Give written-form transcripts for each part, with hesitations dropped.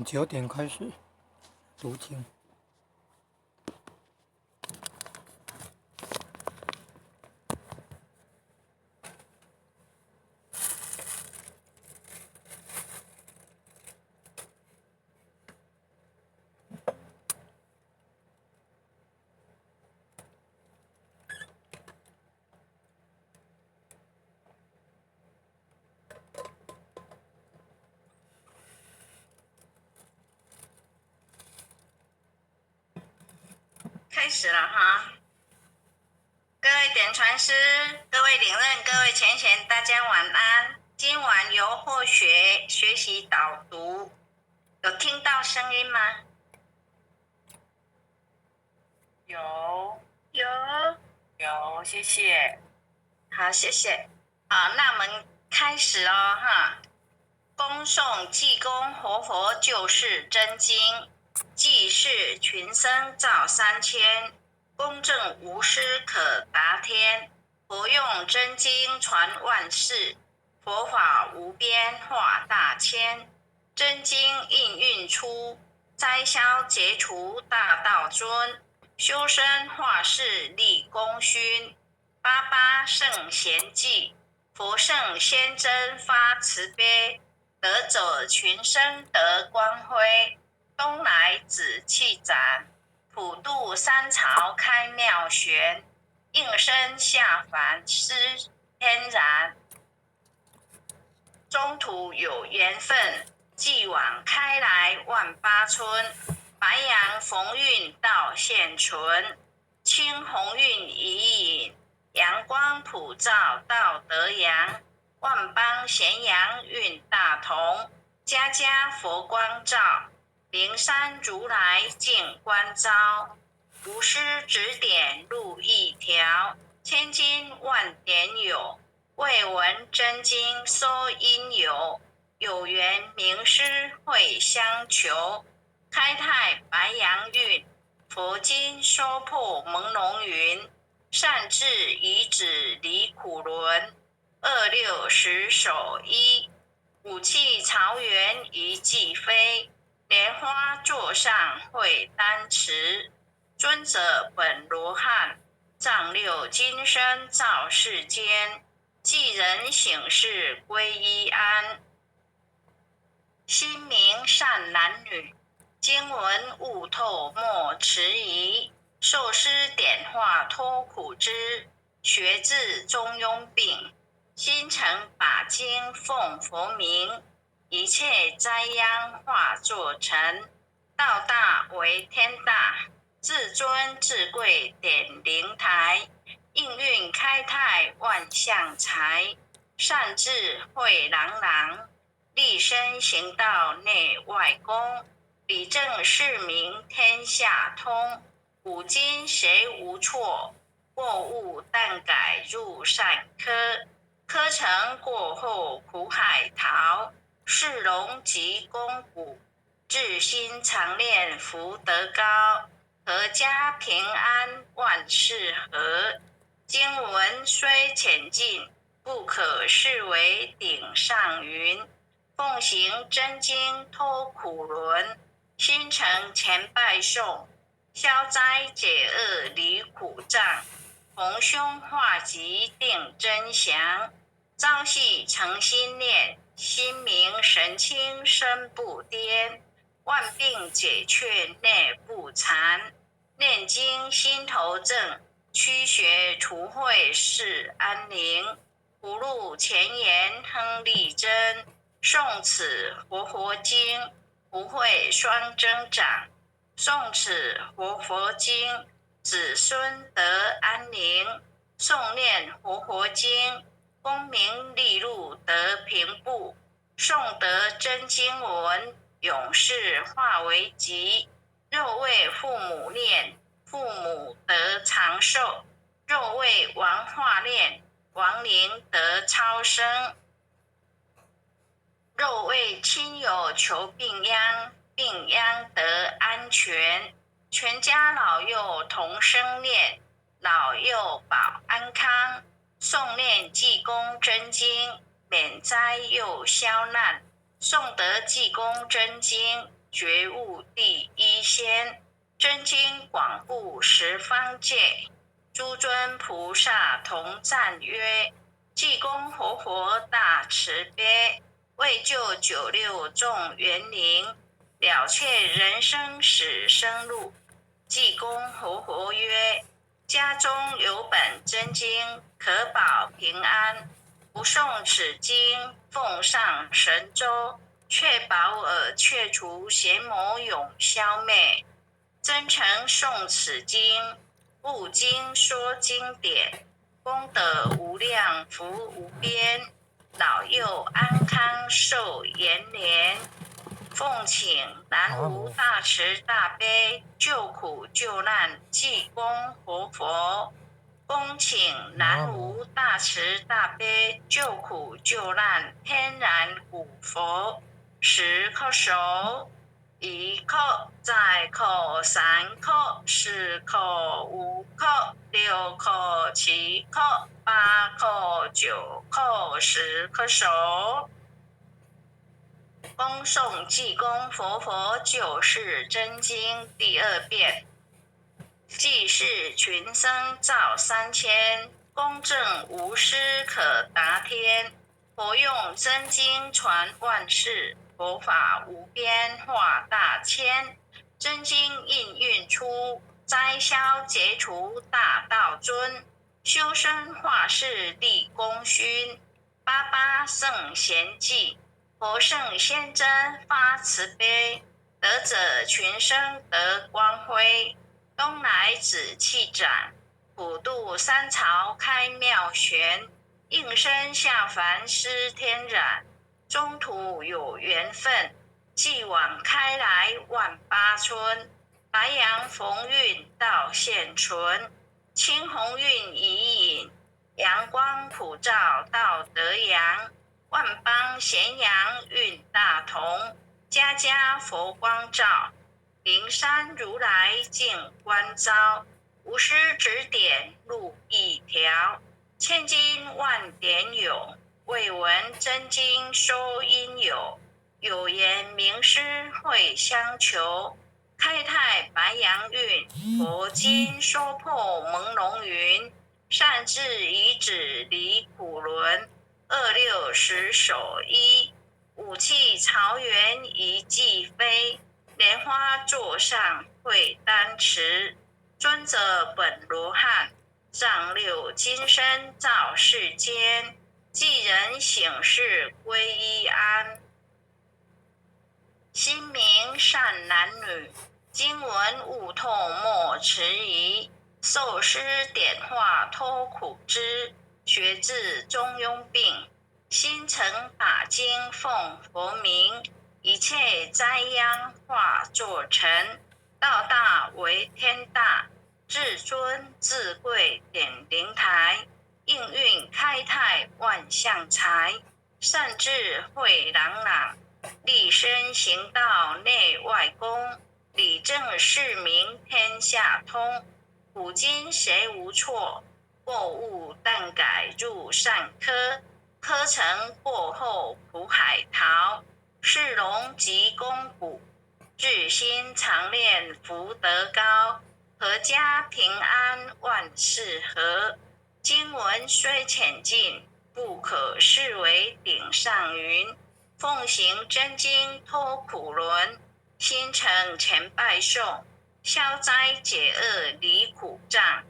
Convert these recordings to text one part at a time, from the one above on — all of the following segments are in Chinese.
9点开始读经。开始了哈，各位点传师、各位领任、各位前贤，大家晚安。今晚由或学习导读，有听到声音吗？有，谢谢。好，谢谢。好，那我们开始哦哈。恭诵济公活佛救世真经，济世群僧造3000，公正无私可达天。佛用真经传万世，佛法无边化大千。真经应运出，灾消解除大道尊。修身化世立功勋，88圣贤记，佛圣先真发慈悲。得者群生得光辉，东来紫气展，普渡三朝开妙玄，应身下凡施天然。中途有缘分，继往开来万八村，白杨逢运道现存，青红运已隐，阳光普照道德阳。万邦咸阳运大同，家家佛光照，灵山如来净观照，无师指点路一条，千金万点有，未闻真经说因由，有缘名师会相求，开泰白杨运，佛经说破朦胧云，善智遗止离苦轮。26手一，武器朝元一骑飞，莲花座上会丹持，尊者本罗汉，丈六金身照世间，济人醒世归依安。心明善男女，经文悟透莫迟疑，受师点化脱苦知，学至中庸病。心诚把经奉佛名，一切灾殃化作尘。道大为天大，至尊至贵点灵台，应运开泰万象财，善智慧朗朗，立身行道内外功，理正世明天下通。古今谁无错，过误但改入善科。科成过后苦海逃，是龙及肱骨，至心常练福德高，阖家平安万事和。经文虽浅近，不可视为顶上云，奉行真经脱苦轮，心诚前拜诵，消灾解厄离苦障，逢凶化吉定真祥。朝夕诚心念，心明神清身不颠，万病解却内不残。念经心头正，驱邪除秽是安宁。葫芦前言亨利贞，诵此活佛经，福慧双增长。诵此活佛经，子孙得安宁。诵念活佛经，功名利禄得平步，诵得真经文，永世化为吉。肉为父母念，父母得长寿；肉为王化念，亡灵得超生；肉为亲友求病殃，病殃得安全。全家老幼同声念，老幼保安康。诵念济公真经，免灾又消难。诵得济公真经，觉悟第一仙，真经广布十方界。诸尊菩萨同赞曰：济公活佛大慈悲，为救九六众园灵，了却人生死生路。济公活佛曰：家中有本真经，可保平安。不诵此经，奉上神州，确保尔却除邪魔永消灭。真诚诵此经，不经说经典，功德无量，福无边，老幼安康寿延年。奉请南无大慈大悲救苦救难济公活佛，恭请南无大慈大悲救苦救难天然古佛10颗手，1颗、再颗、3颗、4颗、5颗、6颗、7颗、8颗、9颗、10颗手。恭诵济公活佛救世真经第2遍。济世群生造3000，公正无私可达天。佛用真经传万世，佛法无边化大千。真经应运出，灾消解除大道尊。修身化世立功勋，88圣贤记。佛圣先真发慈悲，得者群生得光辉。东来紫气展，普渡三朝开妙玄。应身下凡施天染，中途有缘分，继往开来万八村。白杨逢运到现存，青红运已隐，阳光普照到德阳。万邦咸阳运大同，家家佛光照。灵山如来净观照，无师指点路一条。千金万点有，未闻真经说因有。有言名师会相求，开泰白杨运。佛经说破朦胧云，善智遗止离苦轮。26十手一，武器朝元一骑飞。莲花座上会丹池，尊者本罗汉，丈六金身照世间。济人醒世归依安，心明善男女，经文悟透莫迟疑。受师点化脱苦知，学至中庸病。心诚把经奉佛名，一切灾殃化作尘。道大为天大，至尊至贵点灵台。应运开泰万象财，善智慧朗朗。立身行道内外功，理正世明天下通。古今谁无错，过误但改入善科。科成过后苦海淘，是龙及公补。至心常念福德高，阖家平安万事和。经文虽浅近，不可视为顶上云。奉行真经脱苦轮，心诚前拜诵，消灾解厄离苦障。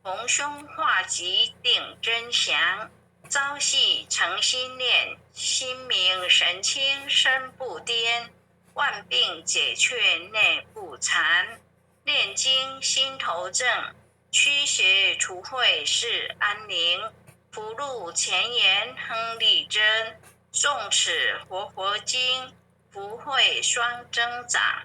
逢凶化吉定真祥，朝夕诚心念，心明神清身不颠。万病解却内不残，念经心头正，驱邪除秽是安宁。福禄前言亨利贞，诵此活佛经，福慧双增长。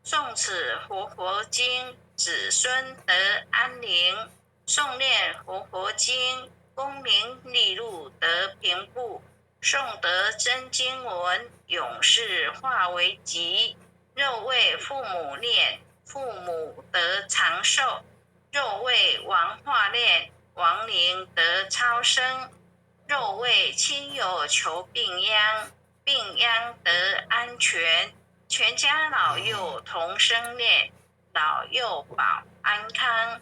诵此活佛经，子孙得安宁。诵念活佛经，功名利禄得平步。诵得真经文，永世化为吉。肉为父母念，父母得长寿；肉为王化念，亡灵得超生；肉为亲友求病殃，病殃得安全；全家老幼同声念，老幼保安康。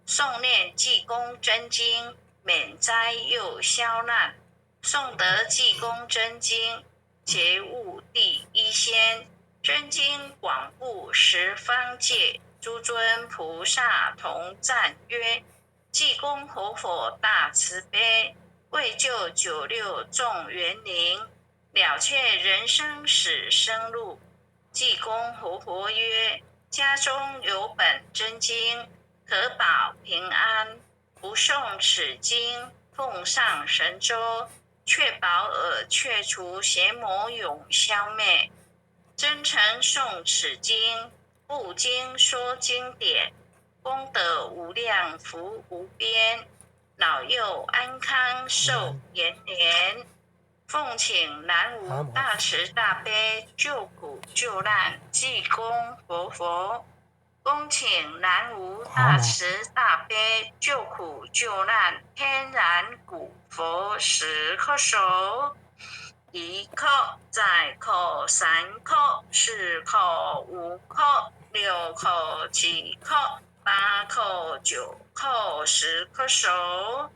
诵念济公真经，免灾又消难。诵得济公真经，觉悟第一仙。真经广布十方界，诸尊菩萨同赞曰：济公活佛大慈悲，为救九六众园灵，了却人生死生路。济公活佛曰：家中有本真经，可保平安。不诵此经，奉上神州，确保尔却除邪魔永消灭。真诚诵此经，不经说经典，功德无量，福无边，老幼安康，寿延年。奉请南无大慈大悲救苦救难济公活佛，恭请南无大慈大悲救苦救难天然古佛10颗手。1颗、再颗、3颗、4颗、5颗、6颗、7颗、8颗、9颗10颗手。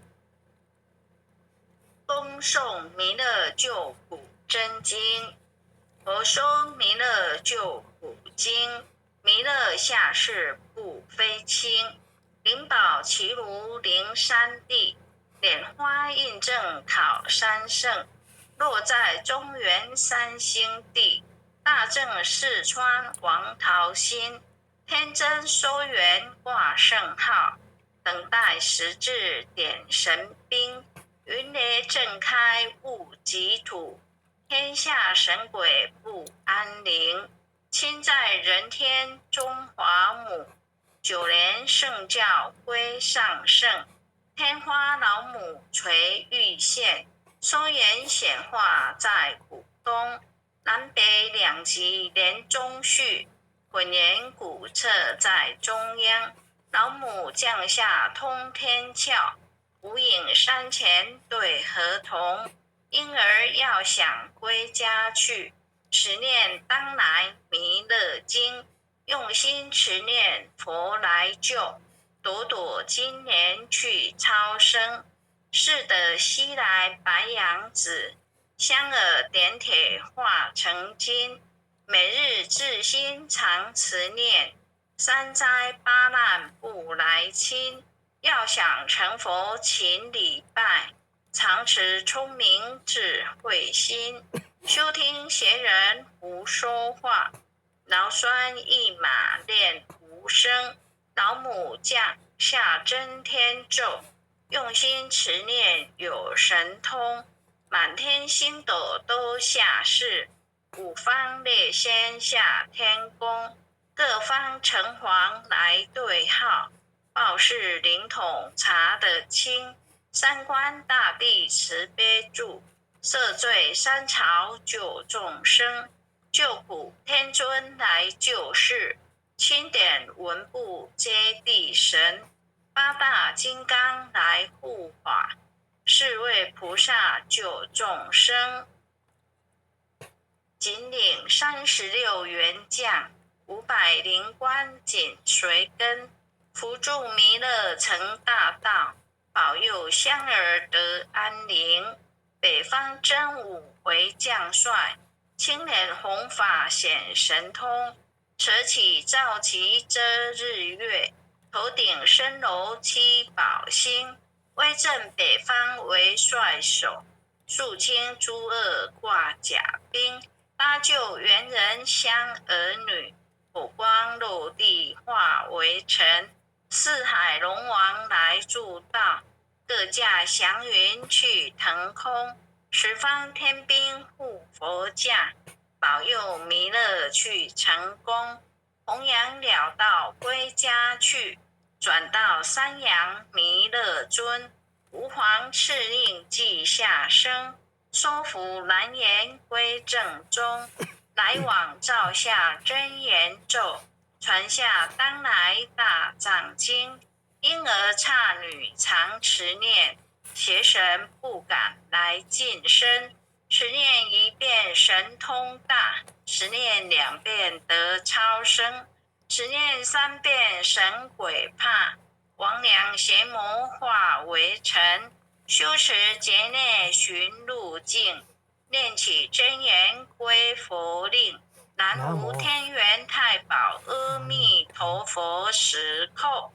恭诵弥勒救苦真经。佛说弥勒救苦经，弥勒下世不非轻。灵宝齐如灵山地，莲花印证考三圣。落在中原三星地，大正四川王桃心。天真收元挂圣号，等待时至点神兵。云雷震开雾极土，天下神鬼不安宁。亲在人天中华母，九莲圣教归上圣。天花老母垂玉线，松岩显化在古东。南北两极连中续，混言古册在中央。老母降下通天窍，无影山前对河童。婴儿要想归家去，持念当来弥勒经。用心持念佛来救，朵朵今年去超生。是的西来白羊子，香耳点铁化成金。每日至心常持念，三灾八难不来侵。要想成佛勤礼拜，常持聪明智慧心。休听邪人胡说话，劳酸一马练无声。老母降下真天咒，用心持念有神通。满天星斗都下世，五方列仙下天宫。各方城隍来对号，报事灵统查得清。三官大帝慈悲助，赦罪三朝救众生。救苦天尊来救世，钦点文部接地神。八大金刚来护法，四位菩萨救众生。紧领36员将，500灵官紧随跟。扶助弥勒成大道，保佑香儿得安宁。北方真武为将帅，青脸红发显神通。扯起皂旗遮日月，头顶深楼七宝星。威震北方为帅首，肃清诸恶挂甲兵。搭救猿人香儿女，火光落地化为尘。四海龙王来助道，各驾祥云去腾空。十方天兵护佛驾，保佑弥勒去成功。弘扬了道归家去，转到三阳弥勒尊。吾皇敕令记下生，收服蓝颜归正中。来往照下真言咒，传下当来大藏经。婴儿刹女常持念，邪神不敢来近身。10念1遍神通大，10念2遍得超生，10念3遍神鬼怕，魍魉邪魔化为尘。修持劫内寻路径，念起真言归佛令。南无天元太保阿弥陀佛，10叩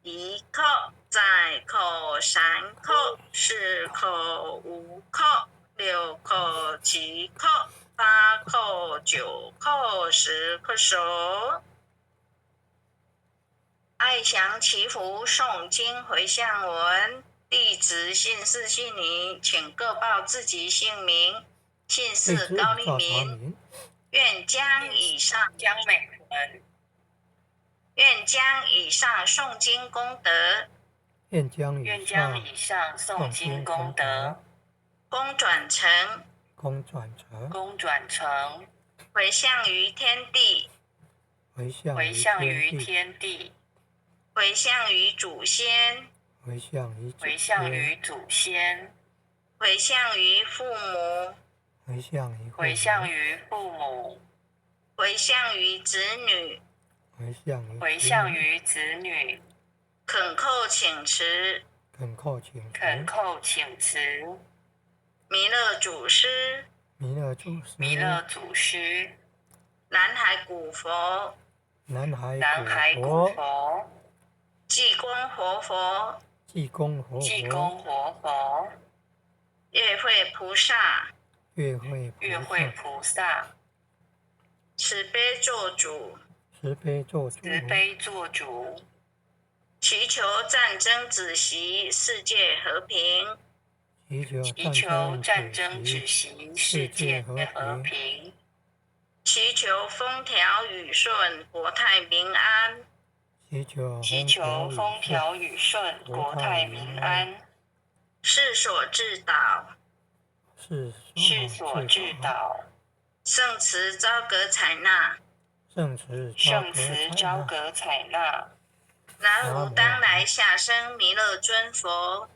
，1叩，再叩，3叩，4叩，5叩，6叩，7叩，8叩，9叩，10叩手。爱祥祈福诵经回向文，弟子姓氏姓名，请各报自己姓名。姓氏高丽明，愿将以上江美文，愿将以上诵经功德，愿将以上诵经功德，功转成，回向于天地，回向于祖先，回向于祖先，回向于父母，回向于子女，恳叩请辞，弥勒祖师，南海古佛，济公活佛，月慧菩萨，慈悲做主，祈求战争止息，世界和平。祈求风调雨顺，国泰民安。世所至导，圣慈昭格采纳。南无当来下生弥勒尊佛。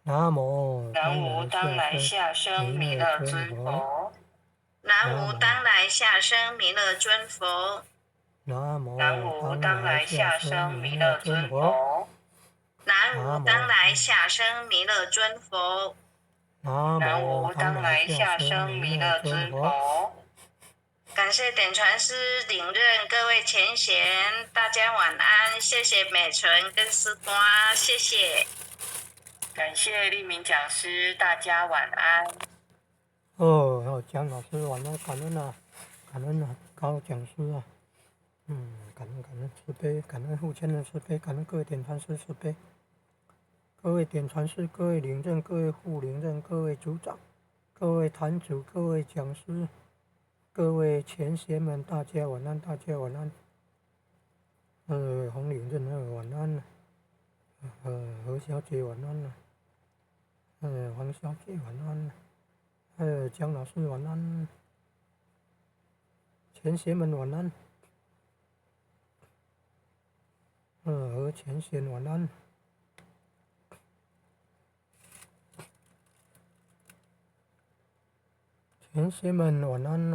南无当来下生弥勒尊佛。南无当来下生弥勒尊佛。南无当来下生弥勒尊佛。南无当来下生弥勒尊佛。南无当来下生弥勒尊佛。感谢点传师领任各位前贤，大家晚安，谢谢美纯跟师瓜，谢谢。感谢立明讲师，大家晚安。蒋老师晚安，感恩啊，高讲师啊，感恩慈悲，感恩护签的慈悲，感恩各位点传师慈悲，各位点传师，各位领任，各位副领任，各位组长，各位坛主，各位讲师，各位前贤们，大家晚安，洪领任晚安，何小姐晚安，黄小姐晚安，姜老师晚安，前贤们晚安，何前贤晚安，前贤们晚安。